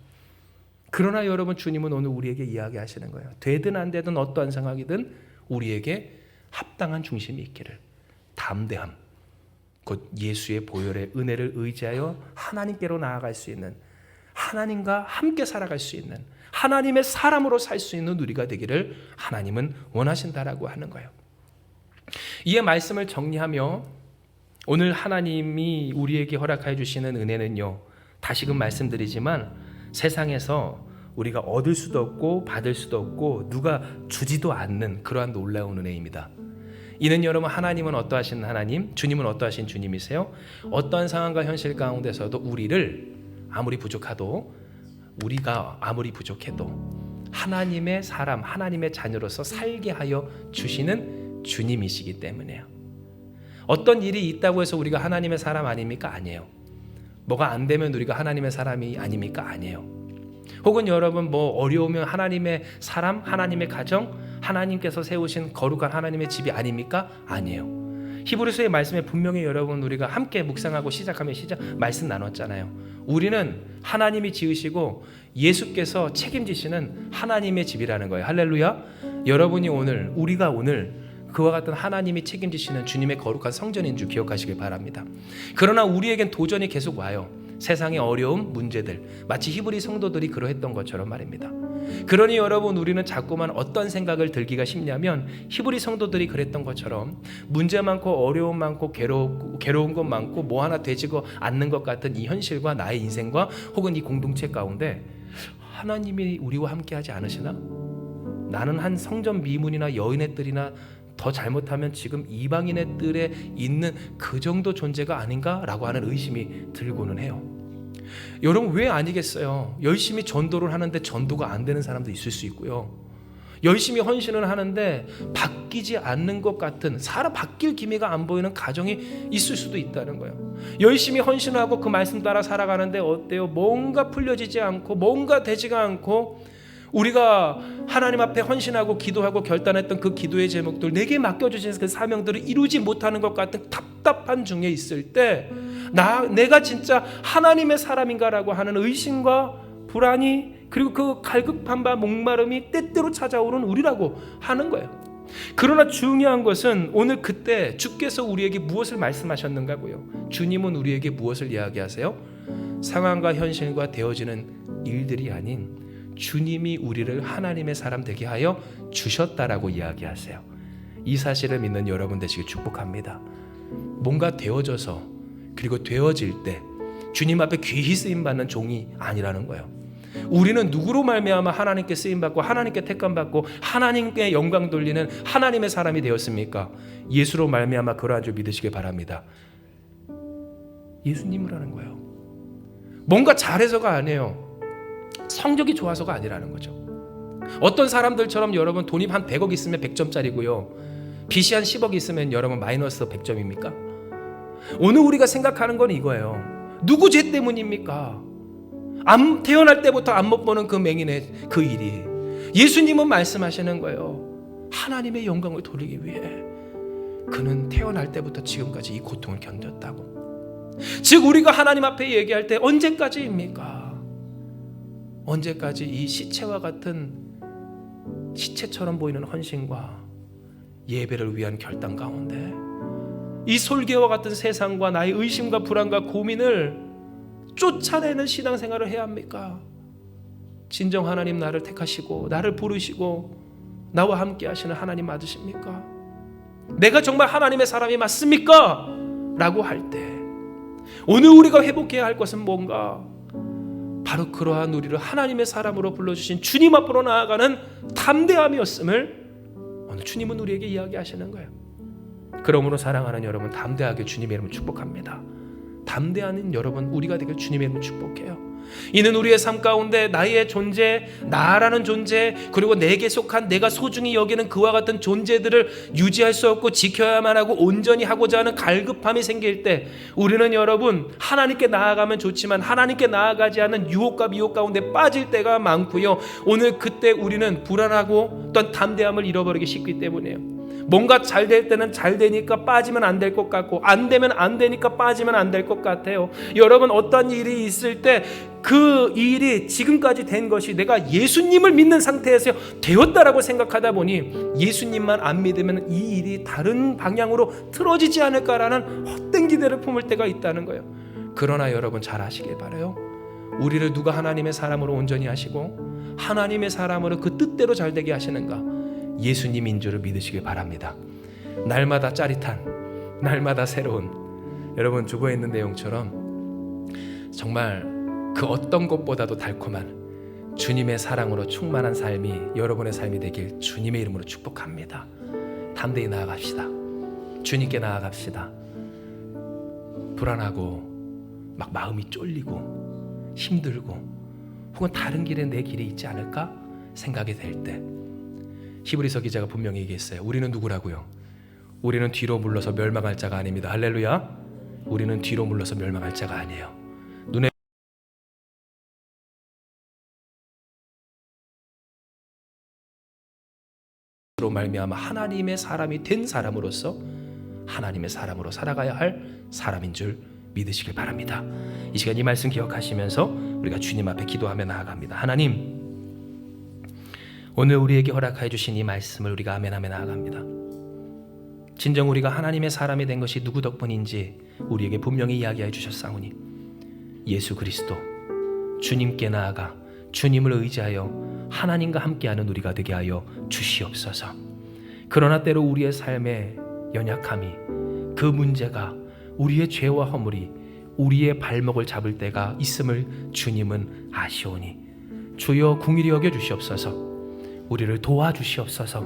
그러나 여러분, 주님은 오늘 우리에게 이야기하시는 거예요. 되든 안 되든 어떠한 상황이든 우리에게 합당한 중심이 있기를, 담대함, 곧 예수의 보혈의 은혜를 의지하여 하나님께로 나아갈 수 있는, 하나님과 함께 살아갈 수 있는, 하나님의 사람으로 살 수 있는 우리가 되기를 하나님은 원하신다라고 하는 거예요. 이에 말씀을 정리하며 오늘 하나님이 우리에게 허락해 주시는 은혜는요, 다시금 말씀드리지만 세상에서 우리가 얻을 수도 없고 받을 수도 없고 누가 주지도 않는 그러한 놀라운 은혜입니다. 이는 여러분, 하나님은 어떠하신 하나님, 주님은 어떠하신 주님이세요? 어떠한 상황과 현실 가운데서도 우리를 아무리 부족하도, 우리가 아무리 부족해도 하나님의 사람, 하나님의 자녀로서 살게 하여 주시는 주님이시기 때문에요. 어떤 일이 있다고 해서 우리가 하나님의 사람 아닙니까? 아니에요. 뭐가 안 되면 우리가 하나님의 사람이 아닙니까? 아니에요. 혹은 여러분 뭐 어려우면 하나님의 사람, 하나님의 가정, 하나님께서 세우신 거룩한 하나님의 집이 아닙니까? 아니에요. 히브리서의 말씀에 분명히 여러분 우리가 함께 묵상하고 시작하며 말씀 나눴잖아요. 우리는 하나님이 지으시고 예수께서 책임지시는 하나님의 집이라는 거예요. 할렐루야. 여러분이 오늘, 우리가 오늘 그와 같은 하나님이 책임지시는 주님의 거룩한 성전인 줄 기억하시길 바랍니다. 그러나 우리에겐 도전이 계속 와요. 세상의 어려움, 문제들, 마치 히브리 성도들이 그러했던 것처럼 말입니다. 그러니 여러분, 우리는 자꾸만 어떤 생각을 들기가 쉽냐면 히브리 성도들이 그랬던 것처럼 문제 많고 어려움 많고 괴로운 것 많고 뭐 하나 되지고 않는 것 같은 이 현실과 나의 인생과 혹은 이 공동체 가운데 하나님이 우리와 함께하지 않으시나? 나는 한 성전 미문이나 여인의 뜰이나 더 잘못하면 지금 이방인의 뜰에 있는 그 정도 존재가 아닌가라고 하는 의심이 들고는 해요. 여러분, 왜 아니겠어요? 열심히 전도를 하는데 전도가 안 되는 사람도 있을 수 있고요. 열심히 헌신을 하는데 바뀌지 않는 것 같은, 바뀔 기미가 안 보이는 가정이 있을 수도 있다는 거예요. 열심히 헌신하고 그 말씀 따라 살아가는데 어때요? 뭔가 풀려지지 않고 뭔가 되지가 않고, 우리가 하나님 앞에 헌신하고 기도하고 결단했던 그 기도의 제목들, 내게 맡겨주신 그 사명들을 이루지 못하는 것 같은 답답한 중에 있을 때, 내가 진짜 하나님의 사람인가라고 하는 의심과 불안이, 그리고 그 갈급함 바 목마름이 때때로 찾아오는 우리라고 하는 거예요. 그러나 중요한 것은 오늘 그때 주께서 우리에게 무엇을 말씀하셨는가고요. 주님은 우리에게 무엇을 이야기하세요? 상황과 현실과 되어지는 일들이 아닌 주님이 우리를 하나님의 사람 되게 하여 주셨다라고 이야기하세요. 이 사실을 믿는 여러분 되시길 축복합니다. 뭔가 되어져서, 그리고 되어질 때 주님 앞에 귀히 쓰임받는 종이 아니라는 거예요. 우리는 누구로 말미암아 하나님께 쓰임받고 하나님께 택감받고 하나님께 영광 돌리는 하나님의 사람이 되었습니까? 예수로 말미암아 그러한 줄 믿으시길 바랍니다. 예수님을 하는 거예요. 뭔가 잘해서가 아니에요. 성적이 좋아서가 아니라는 거죠. 어떤 사람들처럼 여러분 돈이 한 100억 있으면 100점짜리고요. 빚이 한 10억 있으면 여러분 마이너스 100점입니까? 오늘 우리가 생각하는 건 이거예요. 누구 죄 때문입니까? 태어날 때부터 안 못 보는 그 맹인의 그 일이, 예수님은 말씀하시는 거예요. 하나님의 영광을 돌리기 위해 그는 태어날 때부터 지금까지 이 고통을 견뎠다고. 즉 우리가 하나님 앞에 얘기할 때 언제까지입니까? 언제까지 이 시체와 같은, 시체처럼 보이는 헌신과 예배를 위한 결단 가운데 이 솔개와 같은 세상과 나의 의심과 불안과 고민을 쫓아내는 신앙생활을 해야 합니까? 진정 하나님 나를 택하시고 나를 부르시고 나와 함께 하시는 하나님 맞으십니까? 내가 정말 하나님의 사람이 맞습니까? 라고 할 때 오늘 우리가 회복해야 할 것은 뭔가? 바로 그러한 우리를 하나님의 사람으로 불러주신 주님 앞으로 나아가는 담대함이었음을 오늘 주님은 우리에게 이야기하시는 거예요. 그러므로 사랑하는 여러분, 담대하게 주님의 이름을 축복합니다. 담대한 여러분 우리가 되길 주님의 이름으로 축복해요. 이는 우리의 삶 가운데 나의 존재, 나라는 존재, 그리고 내게 속한 내가 소중히 여기는 그와 같은 존재들을 유지할 수 없고 지켜야만 하고 온전히 하고자 하는 갈급함이 생길 때 우리는 여러분 하나님께 나아가면 좋지만 하나님께 나아가지 않는 유혹과 미혹 가운데 빠질 때가 많고요. 오늘 그때 우리는 불안하고 또한 담대함을 잃어버리기 쉽기 때문이에요. 뭔가 잘 될 때는 잘 되니까 빠지면 안 될 것 같고 안 되면 안 되니까 빠지면 안 될 것 같아요. 여러분 어떤 일이 있을 때 그 일이 지금까지 된 것이 내가 예수님을 믿는 상태에서 되었다라고 생각하다 보니 예수님만 안 믿으면 이 일이 다른 방향으로 틀어지지 않을까라는 헛된 기대를 품을 때가 있다는 거예요. 그러나 여러분 잘 아시길 바라요. 우리를 누가 하나님의 사람으로 온전히 하시고 하나님의 사람으로 그 뜻대로 잘 되게 하시는가? 예수님인 줄을 믿으시길 바랍니다. 날마다 짜릿한, 날마다 새로운, 여러분 주보에 있는 내용처럼 정말 그 어떤 것보다도 달콤한 주님의 사랑으로 충만한 삶이 여러분의 삶이 되길 주님의 이름으로 축복합니다. 담대히 나아갑시다. 주님께 나아갑시다. 불안하고 막 마음이 쫄리고 힘들고 혹은 다른 길에 내 길이 있지 않을까 생각이 될 때 히브리서 기자가 분명히 얘기했어요. 우리는 누구라고요? 우리는 뒤로 물러서 멸망할 자가 아닙니다. 할렐루야. 우리는 뒤로 물러서 멸망할 자가 아니에요. 눈에 로 말미암아 하나님의 사람이 된 사람으로서 하나님의 사람으로 살아가야 할 사람인 줄 믿으시길 바랍니다. 이 시간 이 말씀 기억하시면서 우리가 주님 앞에 기도하며 나아갑니다. 하나님, 오늘 우리에게 허락하여 주신 이 말씀을 우리가 아멘 하며 나아갑니다. 진정 우리가 하나님의 사람이 된 것이 누구 덕분인지 우리에게 분명히 이야기해 주셨사오니 예수 그리스도 주님께 나아가 주님을 의지하여 하나님과 함께하는 우리가 되게 하여 주시옵소서. 그러나 때로 우리의 삶의 연약함이, 그 문제가, 우리의 죄와 허물이 우리의 발목을 잡을 때가 있음을 주님은 아시오니 주여 긍휼히 여겨 주시옵소서. 우리를 도와주시옵소서.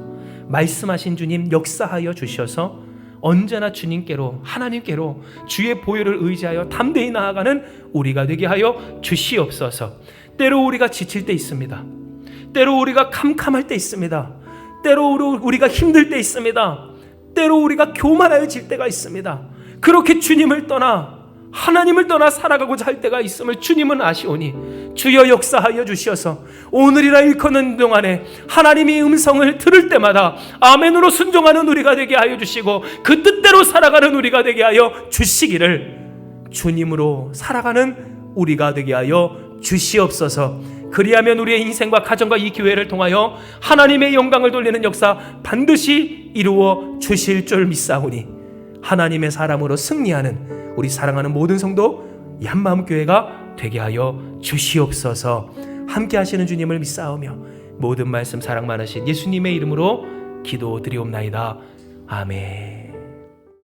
말씀하신 주님 역사하여 주셔서 언제나 주님께로, 하나님께로 주의 보혈을 의지하여 담대히 나아가는 우리가 되게 하여 주시옵소서. 때로 우리가 지칠 때 있습니다. 때로 우리가 캄캄할 때 있습니다. 때로 우리가 힘들 때 있습니다. 때로 우리가 교만해질 때가 있습니다. 그렇게 주님을 떠나, 하나님을 떠나 살아가고자 할 때가 있음을 주님은 아시오니 주여 역사하여 주시어서 오늘이라 일컫는 동안에 하나님의 음성을 들을 때마다 아멘으로 순종하는 우리가 되게 하여 주시고 그 뜻대로 살아가는 우리가 되게 하여 주시기를 주님으로 살아가는 우리가 되게 하여 주시옵소서. 그리하면 우리의 인생과 가정과 이 교회를 통하여 하나님의 영광을 돌리는 역사 반드시 이루어 주실 줄 믿사오니 하나님의 사람으로 승리하는 우리 사랑하는 모든 성도 이 한마음 교회가 되게 하여 주시옵소서. 함께 하시는 주님을 믿사오며 모든 말씀 사랑 많으신 예수님의 이름으로 기도드리옵나이다. 아멘.